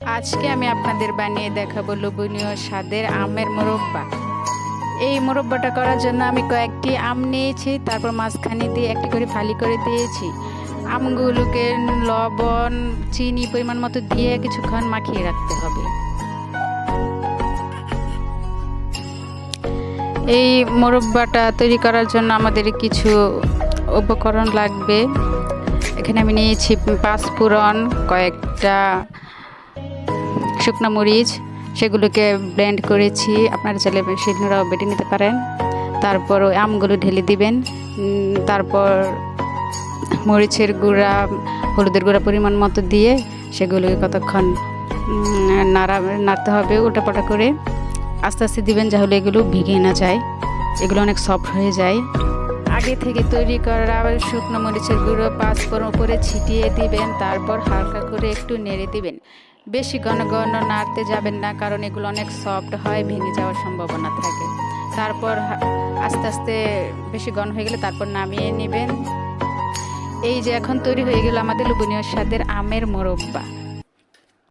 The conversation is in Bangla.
আজকে আমি আপনাদের বানিয়ে দেখাবো লোভনীয় স্বাদের আমের মোরব্বা। এই মোরব্বাটা করার জন্য আমি কয়েকটি আম নিয়েছি, তারপর মাঝখানে দিয়ে একটি করে ফালি করে দিয়েছি। আমগুলোকে লবণ চিনি পরিমাণ মতো দিয়ে কিছুক্ষণ মাখিয়ে রাখতে হবে। এই মোরব্বাটা তৈরি করার জন্য আমাদের কিছু উপকরণ লাগবে। এখানে আমি নিয়েছি পাঁচফোড়ন, কয়েকটা শুকনো মরিচ, সেগুলোকে ব্লেন্ড করেছি। আপনারা চাইলে শিলনোড়াও বেটে নিতে পারেন। তারপর ওই আমগুলো ঢেলে দিবেন। তারপর মরিচের গুঁড়া, হলুদের গুঁড়া পরিমাণ মতো দিয়ে সেগুলোকে কতক্ষণ নাড়তে হবে উল্টাপাল্টা করে। আস্তে আস্তে দিবেন, যাহলে এগুলো ভেঙে না যায়, এগুলো অনেক সফট হয়ে যায়। আগে থেকে তৈরি করা শুকনো মরিচের গুঁড়ো পাঁচফোড়ন উপরে ছিটিয়ে দিবেন। তারপর হালকা করে একটু নেড়ে দিবেন। বেশি ঘন ঘন নাড়তে যাবেন না, কারণ এগুলো অনেক সফট হয়, ভেঙে যাওয়ার সম্ভাবনা থাকে। তারপর আস্তে আস্তে বেশি ঘন হয়ে গেলে তারপর নামিয়ে নেবেন। এই যে এখন তৈরি হয়ে গেল আমাদের লোভনীয় স্বাদের আমের মোরব্বা।